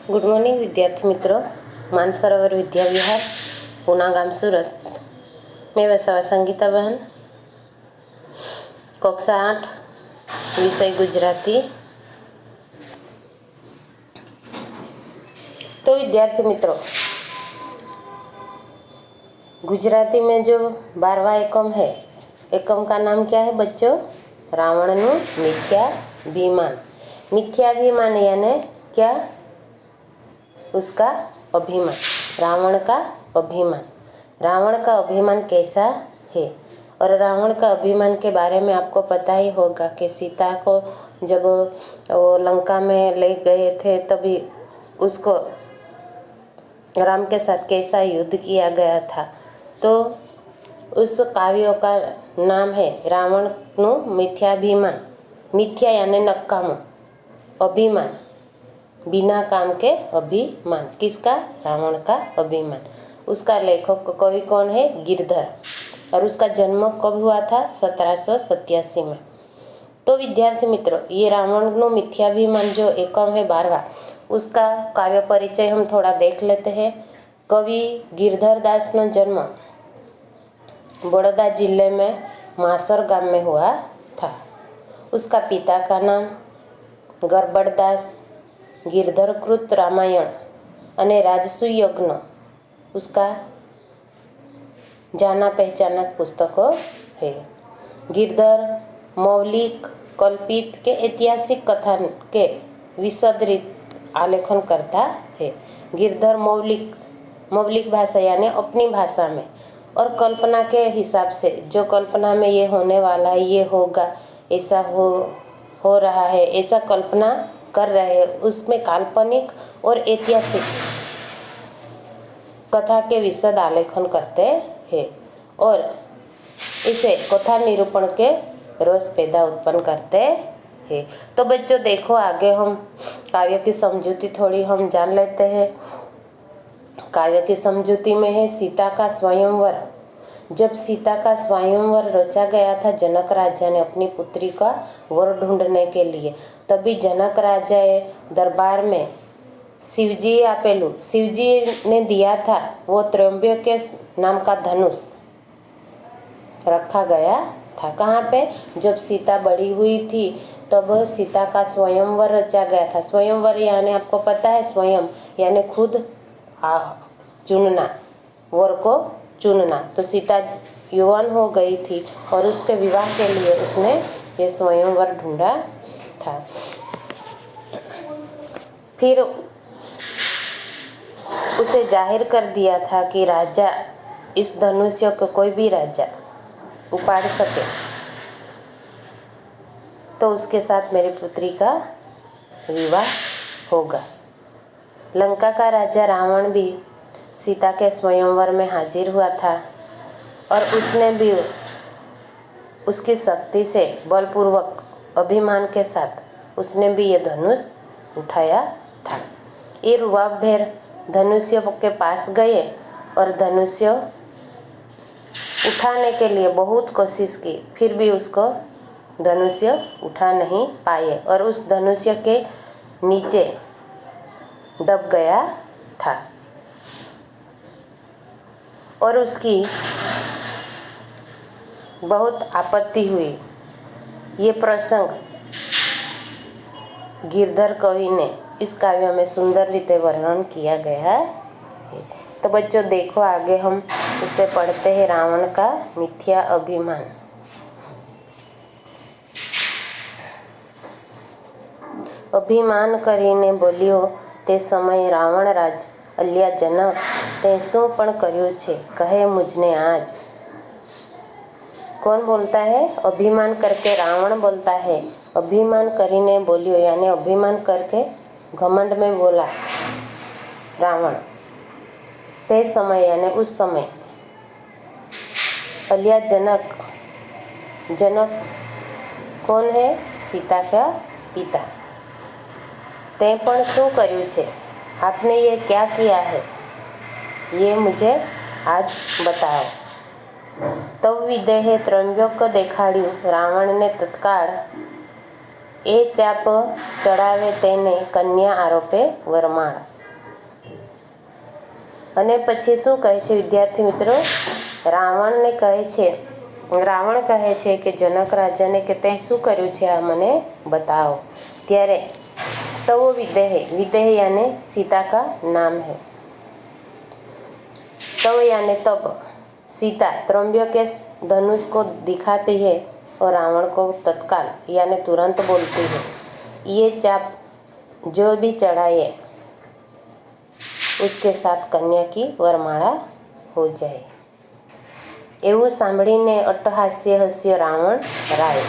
Good morning विद्यार्थी मित्रों। मानसरोवर विद्या विहार पूना गाम सूरत मैं वसावा संगीता बहन, कक्षा 8 विषय गुजराती। तो विद्यार्थी मित्रों, गुजराती में जो 12वां एकम है, एकम का नाम क्या है बच्चों? रावणनु मिथ्याभिमान। मिथ्याभिमान यानी क्या? उसका अभिमान, रावण का अभिमान। रावण का अभिमान कैसा है? और रावण का अभिमान के बारे में आपको पता ही होगा कि सीता को जब वो लंका में ले गए थे तभी उसको राम के साथ कैसा युद्ध किया गया था। तो उस काव्य का नाम है रावणनु मिथ्याभिमान। मिथ्या यानी नक्कामो, अभिमान बिना काम के अभिमान। किसका? रावण का अभिमान। उसका लेखक कवि कौन है? गिरधर। और उसका जन्म कब हुआ था? 1787 में। तो विद्यार्थी मित्रों, ये रावणनु मिथ्याभिमान जो एकम है 12वां, उसका काव्य परिचय हम थोड़ा देख लेते हैं। कवि गिरधर दास नो जन्म बड़ौदा जिले में मासर गाम में हुआ था। उसका पिता का नाम गरबड़दास, गिरधरकृत रामायण अने राजसु यज्ञ उसका जाना पहचाना पुस्तकों है। गिरधर मौलिक, कल्पित के ऐतिहासिक कथा के विशद रीत आलेखन करता है। गिरधर मौलिक भाषा यानी अपनी भाषा में, और कल्पना के हिसाब से, जो कल्पना में ये होने वाला है, ये होगा, ऐसा हो रहा है, ऐसा कल्पना कर रहे हैं, उसमें काल्पनिक और ऐतिहासिक कथा के विशद आलेखन करते हैं और इसे कथा निरूपण के रस पैदा उत्पन्न करते हैं। तो बच्चों देखो, आगे हम काव्य की समझूती थोड़ी हम जान लेते हैं। काव्य की समझूती में है सीता का स्वयंवर। जब सीता का स्वयंवर रचा गया था जनक राजा ने अपनी पुत्री का वर ढूंढने के लिए, तभी जनक राजा दरबार में शिवजी आपेलू, शिवजी ने दिया था वो त्रयंबके नाम का धनुष रखा गया था। कहाँ पे? जब सीता बड़ी हुई थी तब सीता का स्वयंवर रचा गया था। स्वयंवर यानी आपको पता है, स्वयं यानी खुद चुनना, वर को चुनना। तो सीता युवान हो गई थी और उसके विवाह के लिए उसने ये स्वयंवर ढूंढा था। फिर उसे जाहिर कर दिया था कि राजा इस धनुष्य को कोई भी राजा उपाड़ सके तो उसके साथ मेरी पुत्री का विवाह होगा। लंका का राजा रावण भी सीता के स्वयंवर में हाजिर हुआ था और उसने भी उसकी शक्ति से बलपूर्वक अभिमान के साथ उसने भी ये धनुष उठाया था। ये रुबाबभेर धनुष्य के पास गए और धनुष्य उठाने के लिए बहुत कोशिश की, फिर भी उसको धनुष्य उठा नहीं पाए और उस धनुष्य के नीचे दब गया था और उसकी बहुत आपत्ति हुई। ये प्रसंग गिरधर कवि ने इस काव्य में सुंदर रीते वर्णन किया गया है। तो बच्चों देखो, आगे हम उसे पढ़ते हैं। रावण का मिथ्या अभिमान। અભિમાન કરીને બોલ્યો તે સમયે રાવણ રાજ અલ્યા જનક તે શું પણ કર્યું છે કહે મુझने आज। कौन बोलता है? अभिमान करके रावण बोलता है। अभिमान કરીને बोलियो यानी अभिमान करके घमंड में बोला रावण। ते समय यानी उस समय। अलिया जनक, जनक कौन है? सीता का पिता। ते पण शू कर्यु छे? आपने ये क्या किया है, ये मुझे आज बताओ। तब विदेहे त्र्यंबक देखाड्યું। रावण ने तत्काल ए चाप चढ़ावे तेने कन्या आरोपे वरमाळ। અને પછી શું કહે છે વિદ્યાર્થી મિત્રો? રાવણને કહે છે, રાવણ કહે છે કે જનક રાજાને કે તે શું કર્યું છે આ મને बताओ। ત્યારે तब वो विदेह यानी सीता का नाम है। तब यानी तब सीता त्रंबक के धनुष को दिखाती है और रावण को तत्काल यानी तुरंत बोलती है, ये चाप जो भी चढ़ाए उसके साथ कन्या की वरमाला हो जाए। એવું સાંભળીને અટ્ટહાસ્ય હસ્ય રાવણ રાય।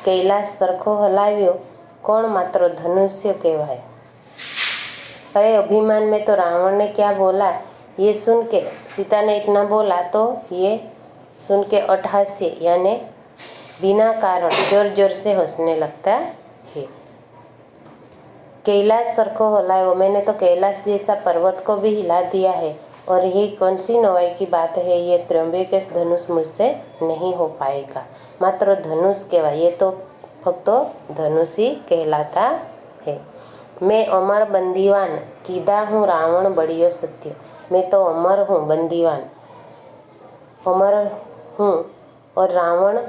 कैलाश સરખો હલાવ્યો कौन मात्र धनुष्य कहवाय। अरे अभिमान में तो रावण ने क्या बोला, ये सुन के सीता ने इतना बोला तो ये सुन के अट्टहास्य यानी बिना कारण जोर जोर से हंसने लगता है। कैलाश सरखो हिलायो, मैंने तो कैलाश जैसा पर्वत को भी हिला दिया है और ये कौन सी नवाई की बात है, ये त्र्यंबक धनुष मुझसे नहीं हो पाएगा। मात्र धनुष कहवाय, ये तो फक्त धनुष ही कहलाता है। मैं अमर बंदीवान कीधा हूँ रावण बड़ियो सत्य। मैं तो अमर हूँ, बंदीवान अमर हूँ और रावण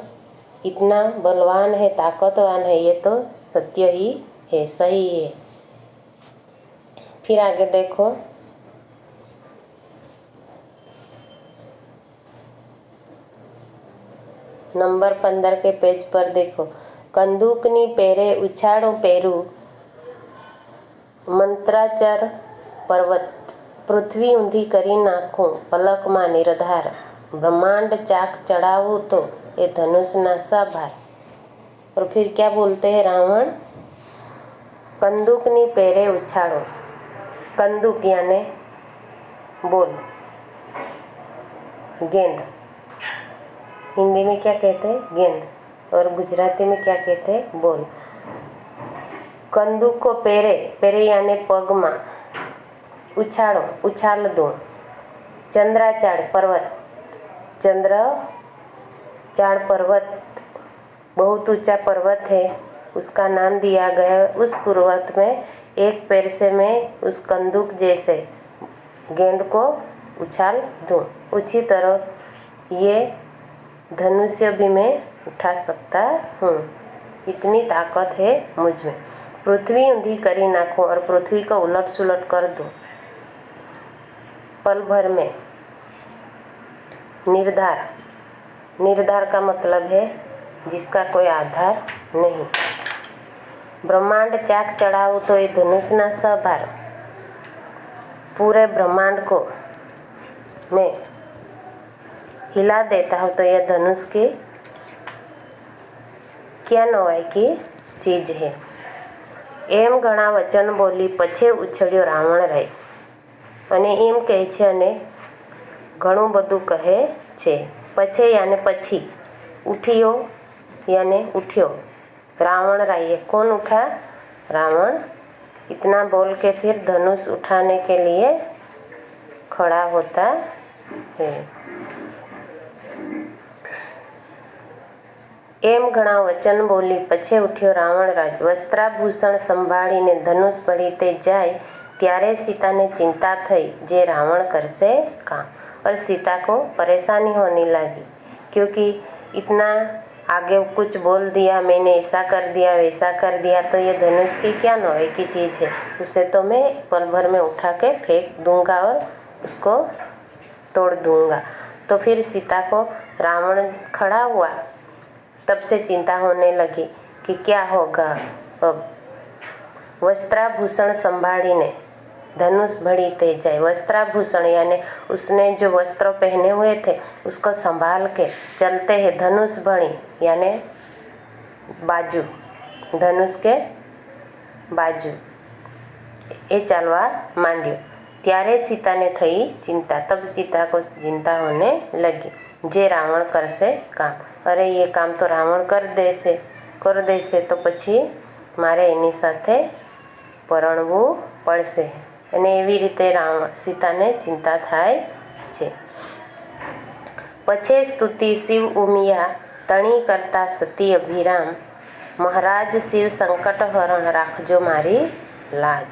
इतना बलवान है, ताकतवान है, ये तो सत्य ही है, सही है। फिर आगे देखो, नंबर 15 के पेज पर देखो। कंदूकनी पेरे उछाड़ू पेरू मंत्राचार पर्वत पृथ्वी ऊंधी करी नाखूं पलक में निरधार ब्रह्मांड चाक चढ़ावू तो ये धनुष ना साभार। और फिर क्या बोलते हैं रावण? कंदूकनी पेरे उछाड़ो, कंदूक यानी बोल, गेंद हिंदी में क्या कहते हैं? गेंद, और गुजराती में क्या कहते हैं? बोल। कंदूक को पेरे, पेरे यानी पग में, उछाड़ो उछाल दो। चंद्राचाड़ पर्वत, चंद्रचाड़ पर्वत बहुत ऊंचा पर्वत है, उसका नाम दिया गया। उस पर्वत में एक पैर से मैं उस कंदूक जैसे गेंद को उछाल दूं, उसी तरह ये धनुष्य भी मैं उठा सकता हूँ, इतनी ताकत है मुझ में। पृथ्वी ऊंधी करी नाखूं और पृथ्वी को उलट सुलट कर दूं पल भर में। निर्धार, निर्धार का मतलब है जिसका कोई आधार नहीं। ब्रह्मांड चाक चढ़ाऊं तो ये धनुष ना सभार, पूरे ब्रह्मांड को मैं हिला देता हूँ तो यह धनुष की क्या नवाई की चीज है। एम घણા વચન બોલી પછે ઉછળ્યો રાવણ રાય। અને એમ કહે છે અને ઘણું બધું કહે છે। પછે यानी પછી, ઉઠ્યો यानी उठ्यो, रावण राय कौन उठा? रावण। इतना बोल के फिर धनुष उठाने के लिए खड़ा होता है। एम घणा वचन बोली पछे उठ्यो रावण राज। वस्त्राभूषण संभाळीने धनुष पड़ीते जाए त्यारे सीता ने चिंता थई, जे रावण करसे काम। और सीता को परेशानी होने लगी क्योंकि इतना आगे कुछ बोल दिया, मैंने ऐसा कर दिया वैसा कर दिया, तो ये धनुष की क्या नवाई की चीज़ है, उसे तो मैं पल भर में उठा के फेंक दूंगा और उसको तोड़ दूंगा। तो फिर सीता को रावण खड़ा हुआ, तब से चिंता होने लगी कि क्या होगा अब। वस्त्राभूषण संभाळीने धनुष बढ़ीते जाए। वस्त्राभूषण यानी उसने जो वस्त्र पहने हुए थे उसको संभाल के चलते हैं। धनुष भणी यानी बाजू, धनुष के बाजू ए चालवा मांड्यो। त्यारे सीता ने थई चिंता, तब सीता को चिंता होने लगी, जे रावण करसे काम। अरे ये काम तो रावण कर देશે तो પછી મારે એની સાથે પરણવું પડશે। અને એવી રીતે સીતાને ચિંતા થાય છે। પછે સ્તુતિ શિવ ઉમિયા તણી કરતા સતી અભિરામ, મહારાજ શિવ સંકટ હરણ રાખજો મારી લાજ।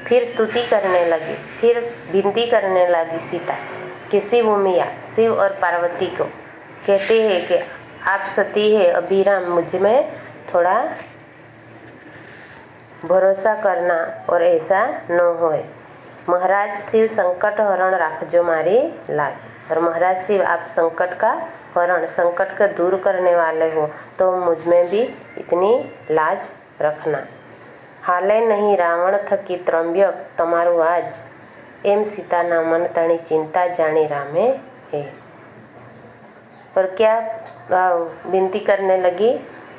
फिर स्तुति करने लगी, फिर विनती करने लगी सीता कि शिव उमिया, शिव और पार्वती को कहते हैं कि आप सती है अभिराम, मुझ में थोड़ा भरोसा करना और ऐसा न होए। महाराज शिव संकट हरण राखजो मारी लाज। और महाराज शिव आप संकट का हरण, संकट को दूर करने वाले हो, तो मुझ में भी इतनी लाज रखना। हाले नहीं रावण थकी त्र्यंबक तमारू आज, एम सीताना मन तणी चिंता जानी रामे है। और क्या विनती करने लगी?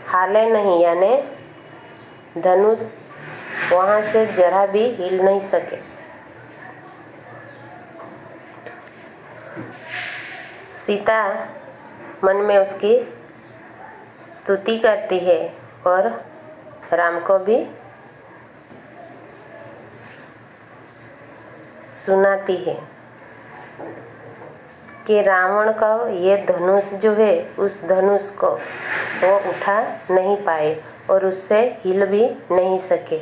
हाले नहीं यानी धनुष वहाँ से जरा भी हिल नहीं सके। सीता मन में उसकी स्तुति करती है और राम को भी सुनाती है कि रावण का ये धनुष जो है, उस धनुष को वो उठा नहीं पाए और उससे हिल भी नहीं सके,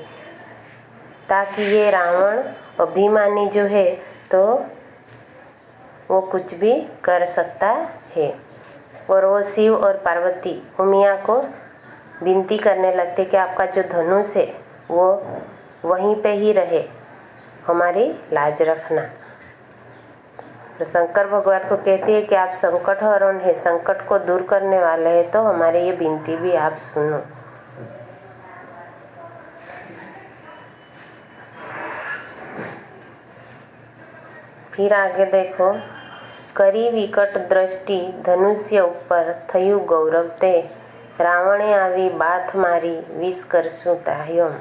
ताकि ये रावण अभिमानी जो है तो वो कुछ भी कर सकता है। और वो शिव और पार्वती उमिया को विनती करने लगते कि आपका जो धनुष है वो वहीं पे ही रहे, हमारी लाज रखना। तो शंकर भगवान को कहती है कि आप संकट हरण है, संकट को दूर करने वाले हैं, तो हमारी ये विनती भी आप सुनो। फिर आगे देखो, करी विकट दृष्टि धनुष्य ऊपर थयु गौरव ते, रावणे आवी बाथ मारी विष करशु ताह्योम।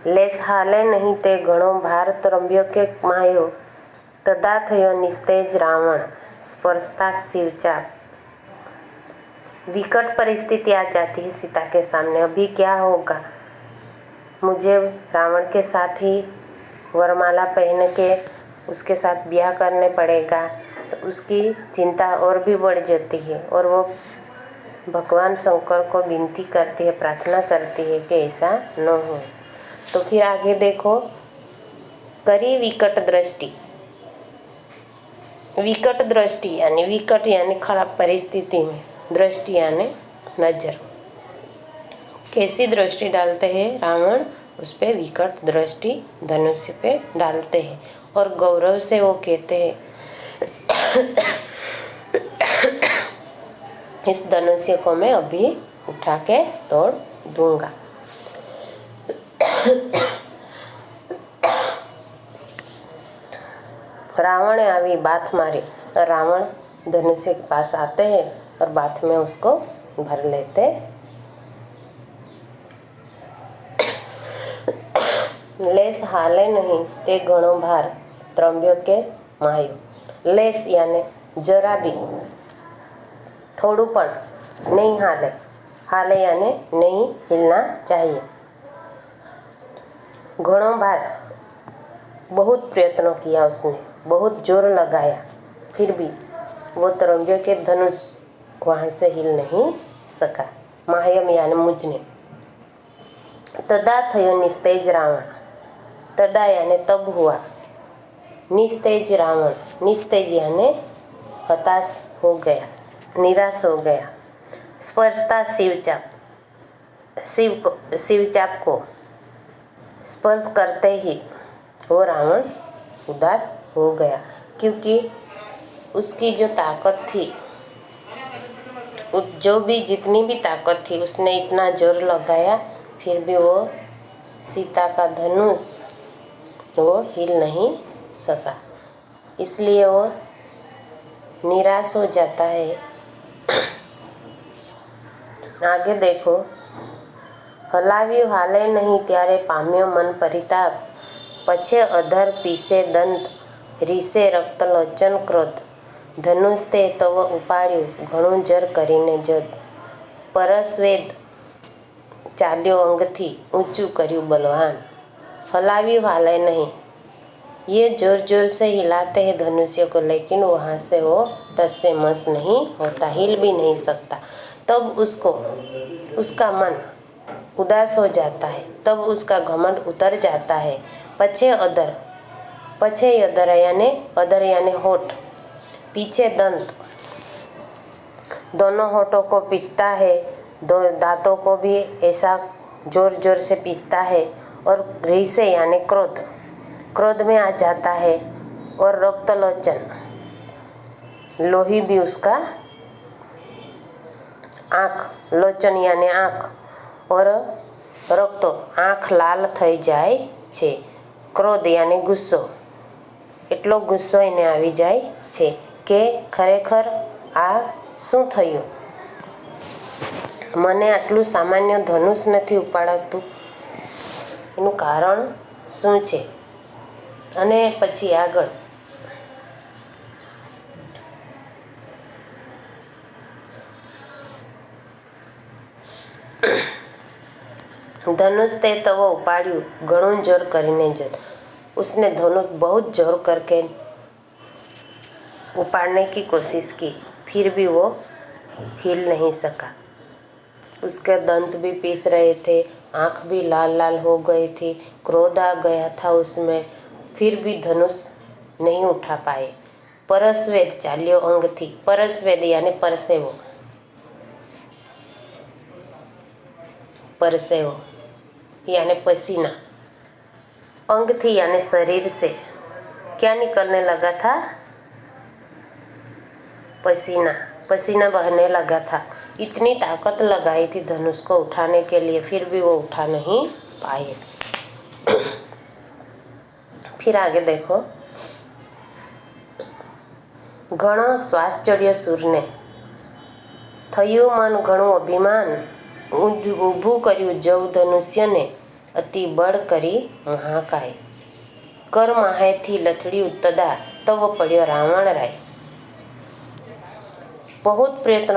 लेस हाले नहीं ते घणो भार त्र्यंबके मायो, तदा थयो निस्तेज रावण स्पर्शता शिवचाप। विकट परिस्थिति आ जाती है सीता के सामने, अभी क्या होगा? मुझे रावण के साथ ही वरमाला पहन के उसके साथ ब्याह करने पड़ेगा, तो उसकी चिंता और भी बढ़ जाती है। और वो भगवान शंकर को विनती करती है, प्रार्थना करती है कि ऐसा न हो। तो फिर आगे देखो, करी विकट दृष्टि। विकट दृष्टि यानी विकट यानी खराब परिस्थिति में, दृष्टि यानी नजर। कैसी दृष्टि डालते हैं रावण? उस पे विकट दृष्टि धनुष्य पे डालते हैं और गौरव से वो कहते हैं इस धनुष्य को मैं अभी उठा के तोड़ दूंगा। रावण आवी बात मारी, रावण धनुष्य के पास आते हैं और बात में उसको भर लेते। लेस हाले नहीं ते घणो भार त्र्यंबके मायो। लेस यानी जरा भी, थोड़ू पण नहीं हाले, हाले यानी नहीं हिलना चाहिए। घणो भार, बहुत प्रयत्नों किया उसने, बहुत जोर लगाया, फिर भी वो त्र्यंबक के धनुष वहाँ से हिल नहीं सका। माह्यम यानी मुझने। तदा थयो निस्तेज रावण, तदा यानी तब हुआ, निस्तेज रावण, निस्तेज यानी हताश हो गया, निराश हो गया। स्पर्शता शिवचाप, शिवचाप को स्पर्श करते ही वो रावण उदास हो गया, क्योंकि उसकी जो ताकत थी, जो भी जितनी भी ताकत थी, उसने इतना जोर लगाया, फिर भी वो सीता का धनुष वो हिल नहीं सका, इसलिए वो निराश हो जाता है। आगे देखो, हलाव्યું हाले नहीं त्यारे पाम्यो मन परिताप, पछे अधर पीसे दंत રીસે રક્તલોચન ક્રોધ, ધનુષ તે તવ ઉપાડ્યું ઘણું જર કરીને જોત, પરસ્વેદ ચાલ્યો અંગથી ઊંચું કર્યું બલવાન। हलाव्યું हाले नहीं, ये जोर जोर से हिलाते हैं धनुष्य को, लेकिन वहाँ से वो टस से मस नहीं होता, हिल भी नहीं सकता। तब उसको उसका मन उदास हो जाता है, तब उसका घमंड उतर जाता है पछे अधर यानी होठ, पीछे दंत, दोनों होठों को पीसता है, दो दांतों को भी ऐसा जोर जोर से पीसता है। और रीसे यानी क्रोध में आ जाता है। और रक्तलोचन, लोही भी उसका, आँख, लोचन यानी आँख, और रक्त आँख लाल થઈ જાય છે। ક્રોધ यानी ગુસ્સો, એટલો ગુસ્સો એને આવી જાય છે કે ખરેખર આ શું થયું, મને આટલું સામાન્ય ધનુષ નથી ઉપાડાતું, એનું કારણ શું છે। અને પછી આગળ धनुष ते तवो उपाड़ू घणो जोर करीने जद, उसने धनुष बहुत जोर करके उपाड़ने की कोशिश की, फिर भी वो हिल नहीं सका। उसके दंत भी पीस रहे थे, आँख भी लाल लाल हो गई थी, क्रोध आ गया था उसमें, फिर भी धनुष नहीं उठा पाए। परस्वेद चाल्यो अंग थी, परस्वेद यानी परसेवो, परसेवो यानी पसीना, अंग थी यानी शरीर से क्या निकलने लगा था, पसीना, पसीना बहने लगा था। इतनी ताकत लगाई थी धनुष को उठाने के लिए, फिर भी वो उठा नहीं पाए। फिर आगे देखो, घणो श्वास चढ़्यो सूरने, थયું मन घणું અભિમાન, ઊભું કર્યું જવ ધનુષ્યને, અતિ બળ કરી મહાકાય, કર માહેથી લથડ્યું તદા તવ પડ્યો રાવણ રાય। बहुत प्रयत्न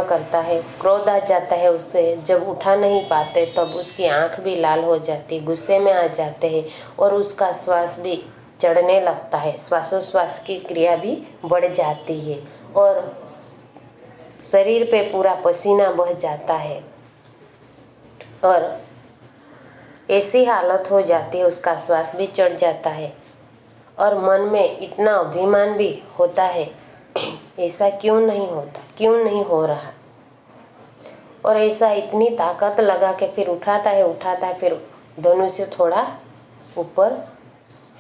करता है, क्रोध आ जाता है उससे, जब उठा नहीं पाते तब उसकी आंख भी लाल हो जाती, गुस्से में आ जाते हैं और उसका श्वास भी चढ़ने लगता है, श्वासोश्वास की क्रिया भी बढ़ जाती है और शरीर पे पूरा पसीना बह जाता है और ऐसी हालत हो जाती है, उसका श्वास भी चढ़ जाता है और मन में इतना अभिमान भी होता है, ऐसा क्यों नहीं होता, क्यों नहीं हो रहा। और ऐसा इतनी ताकत लगा के फिर उठाता है, फिर धनुष्य थोड़ा ऊपर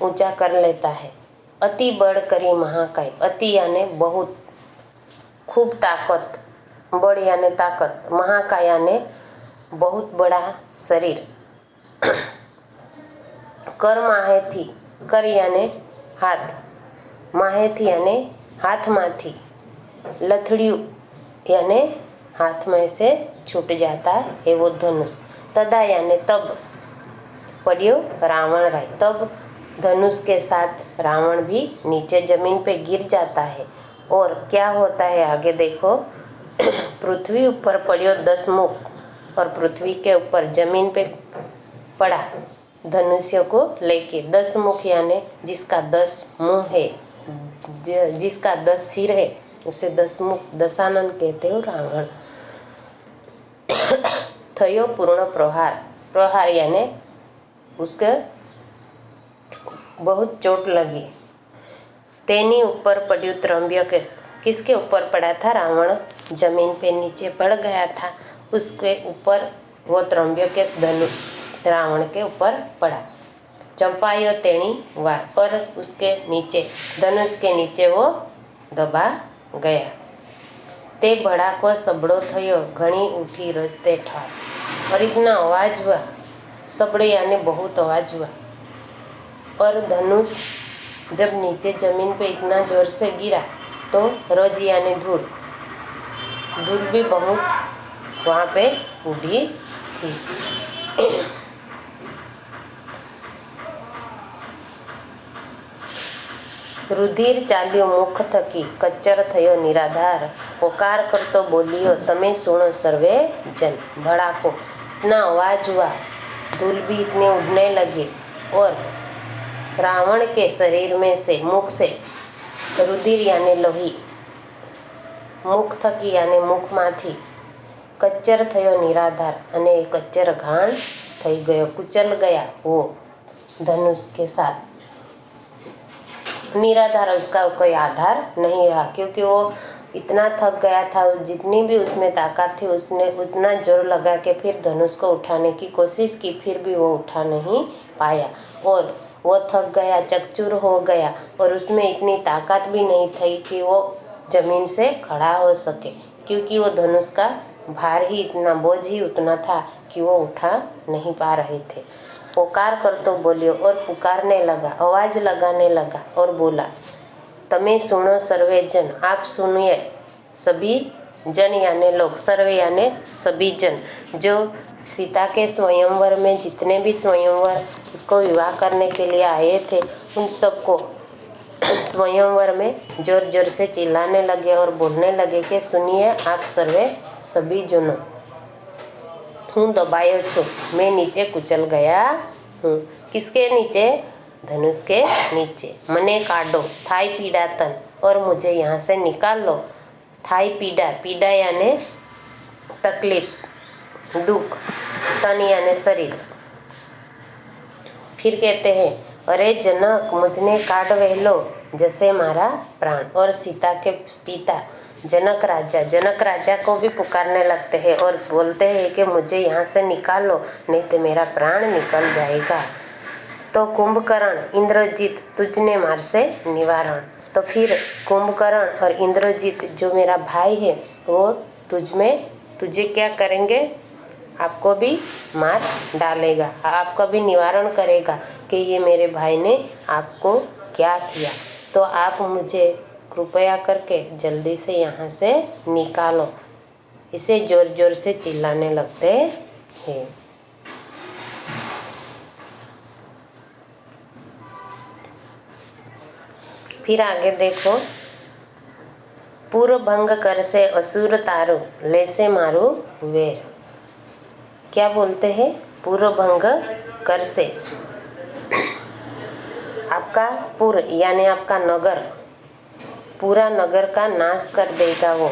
ऊंचा कर लेता है। अति बड़ करी महाकाय, अति यानी बहुत, खूब ताकत, बड़ यानी ताकत, महाकाय यानी बहुत बड़ा शरीर। कर माहेथी, कर यानी हाथ, माहेथी यानी हाथ माथी, लथड़ियों यानी हाथ में से छूट जाता है वो धनुष, तदा यानी तब पड़ियो रावण राय, तब धनुष के साथ रावण भी नीचे जमीन पे गिर जाता है। और क्या होता है आगे देखो, पृथ्वी ऊपर पड़ियो 10 मुख, और पृथ्वी के ऊपर जमीन पे पड़ा धनुष्य को लेके। 10 मुख यानी जिसका 10 मुंह है, जिसका 10 सिर है, उसे 10 मुख, दशानन कहते हो रावण। थयो पूर्ण प्रहार, प्रहार यानी उसके बहुत चोट लगी। तेनी ऊपर पड़्યું ત્રંબકેશ, किसके ऊपर पड़ा था, रावण जमीन पे नीचे पड़ गया था, उसके ऊपर वो ત્રંબકેશ धनुष रावण के ऊपर पड़ा। चंपायो तेणी वार, और उसके नीचे, धनुष के नीचे वो दबा गया। ते भड़ाको सबड़ो थयो, घणी उठी रस्ते ठार, और इतना आवाज हुआ, सबड़े यानी बहुत आवाज हुआ। और धनुष जब नीचे जमीन पे इतना जोर से गिरा तो रज यानी धूल, धूल भी बहुत वहाँ पे उड़ी थी। रुधिर चाल्यो मुख थकी, कच्चर थयो निराधार, पोकार करतो बोलियो तमे सुनो सर्वे जन। भड़ाको, इतना आवाज हुआ, धूल भी इतने उड़ने लगी और रावण के शरीर में से, मुख से रुधिर यानी लोही, मुख थकी यानी मुख माथी, कच्चर थयो निराधार, अने कच्चर घाण થઈ ગયો, कुचल गया वो धनुष के साथ। निराधार, उसका कोई आधार नहीं रहा, क्योंकि वो इतना थक गया था। जितनी भी उसमें ताकत थी उसने उतना जोर लगा के फिर धनुष को उठाने की कोशिश की, फिर भी वो उठा नहीं पाया और वो थक गया, चकचूर हो गया और उसमें इतनी ताकत भी नहीं थी कि वो जमीन से खड़ा हो सके, क्योंकि वो धनुष का भार ही इतना, बोझ ही उतना था कि वो उठा नहीं पा रहे थे। पुकार कर तो बोलियो और पुकारने लगा, आवाज लगाने लगा और बोला, तमे सुनो सर्वे जन, आप सुनिए सभी जन यानी लोग, सर्वे यानी सभी जन, जो सीता के स्वयंवर में जितने भी स्वयंवर उसको विवाह करने के लिए आए थे उन सबको स्वयंवर में जोर जोर से चिल्लाने लगे और बोलने लगे कि सुनिए आप सर्वे सभी जनों, हूँ दबायो छू, मैं नीचे कुचल गया हूँ। किसके नीचे? धनुष के नीचे। मने काटो, थाई पीड़ा तन, और मुझे यहाँ से निकाल लो। थाई पीड़ा, पीड़ा यानी तकलीफ, दुख, तन यानी शरीर। फिर कहते हैं, अरे जनक मुझने काट वहलो जैसे मारा प्राण। और सीता के पिता जनक राजा को भी पुकारने लगते हैं और बोलते हैं कि मुझे यहाँ से निकाल लो, नहीं तो मेरा प्राण निकल जाएगा। तो कुंभकर्ण, इंद्रजीत तुझने मार से निवारण। तो फिर कुंभकर्ण और इंद्रजीत जो मेरा भाई है वो तुझे क्या करेंगे? आपको भी मार डालेगा, आपका भी निवारण करेगा कि ये मेरे भाई ने आपको क्या किया। तो आप मुझे कृपया करके जल्दी से यहाँ से निकालो। इसे जोर जोर से चिल्लाने लगते हैं। फिर आगे देखो, पूर्व भंग कर से असुर तारू, ले से मारू वेर। क्या बोलते हैं? पूर्व भंग कर से, आपका पुर यानी आपका नगर, पूरा नगर का नाश कर देगा वो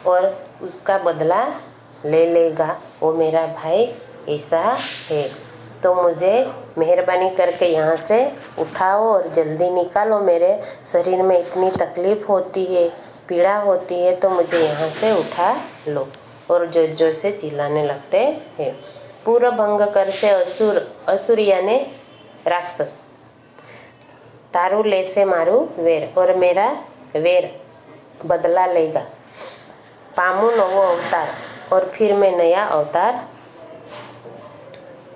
और उसका बदला ले लेगा वो मेरा भाई, ऐसा है। तो मुझे मेहरबानी करके यहाँ से उठाओ और जल्दी निकालो। मेरे शरीर में इतनी तकलीफ़ होती है, पीड़ा होती है, तो मुझे यहाँ से उठा लो। और जोर जोर से चिल्लाने लगते हैं। पूरा भंग कर से असुर यानी राक्षस, तारू ले से मारू वेर, और मेरा वेर बदला लेगा। पामू नवो अवतार, और फिर मैं नया अवतार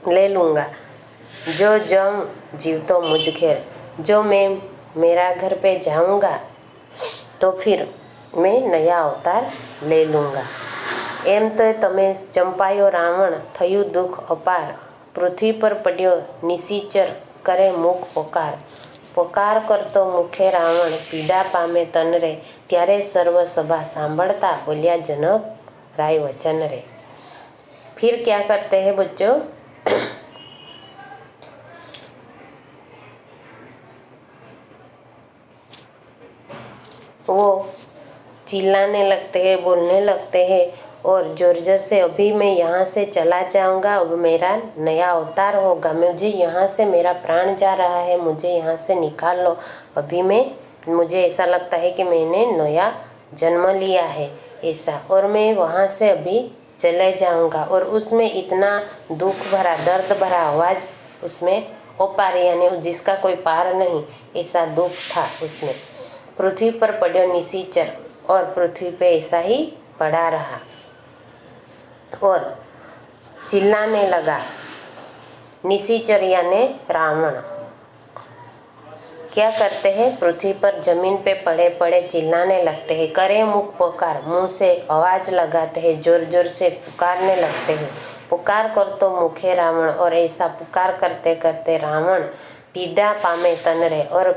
ले लूँगा। जो जम जीव तो मुझ घेर, जो मैं मेरा घर पे जाऊँगा तो फिर मैं नया अवतार ले लूँगा। एम तो तमे चंपायो रावण, थयु दुख अपार। पृथ्वी पर पड्यो निशिचर, करे मुख पोकार। પોકાર કરતો મુખે રાવણ, પીડા પામે તન રે। ત્યારે સર્વ સભા સાંભળતા, બોલ્યા જનક राय वचन रे। फिर क्या करते हैं बच्चों? वो चिल्लाने लगते हैं, बोलने लगते हैं और जोर जोर से, अभी मैं यहाँ से चला जाऊँगा, अब मेरा नया अवतार होगा, मुझे यहाँ से, मेरा प्राण जा रहा है, मुझे यहाँ से निकाल लो। अभी मुझे ऐसा लगता है कि मैंने नया जन्म लिया है ऐसा, और मैं वहाँ से अभी चले जाऊँगा। और उसमें इतना दुख भरा, दर्द भरा आवाज़ उसमें अपार यानी जिसका कोई पार नहीं, ऐसा दुख था उसमें। पृथ्वी पर पड़ो निशिचर, और पृथ्वी पे ऐसा ही पड़ा रहा और चिल्लाने लगा। निशिचर यानी रावण क्या करते हैं? पृथ्वी पर जमीन पे पड़े पड़े चिल्लाने लगते हैं। करे मुख पुकार, मुंह से आवाज लगाते हैं, जोर जोर से पुकारने लगते हैं। पुकार कर तो मुखे रावण, और ऐसा पुकार करते करते रावण पीड़ा पामे तन रे, और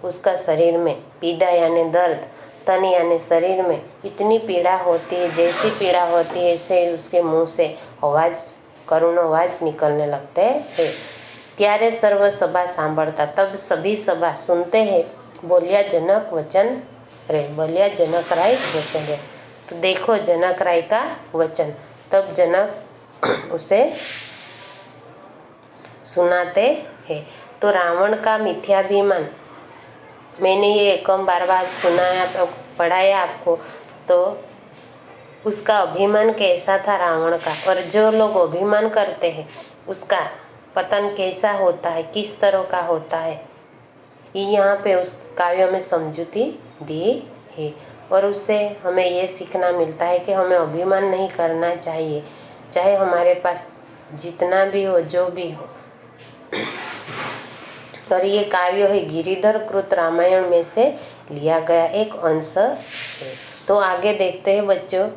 उसका शरीर में पीड़ा यानी दर्द, तन यानी शरीर में इतनी पीड़ा होती है, जैसी पीड़ा होती है ऐसे उसके मुंह से आवाज़, करुण आवाज़ निकलने लगते हैं। त्यारे सर्व सभा सांभळता, तब सभी सभा सुनते हैं, बोलिया जनक वचन रे, बोलिया जनक राय वचन रे। तो देखो जनक राय का वचन, तब जनक उसे सुनाते हैं। तो रावण का मिथ्याभिमान, मैंने ये एकम बार बार सुनाया पढ़ाया आपको, तो उसका अभिमान कैसा था रावण का, और जो लोग अभिमान करते हैं उसका पतन कैसा होता है, किस तरह का होता है, ये यहाँ पे उस काव्य में समझूती दी है। और उससे हमें ये सीखना मिलता है कि हमें अभिमान नहीं करना चाहिए, चाहे हमारे पास जितना भी हो, जो भी हो। और ये काव्य है गिरिधर कृत रामायण में से लिया गया एक अंश है। तो आगे देखते हैं बच्चों।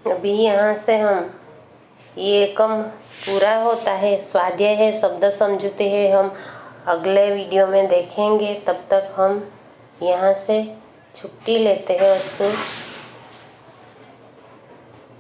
अभी यहाँ से हम ये एकम पूरा होता है, स्वाध्याय है, शब्द समझते हैं, हम अगले वीडियो में देखेंगे। तब तक हम यहाँ से छुट्टी लेते हैं। अस्तु।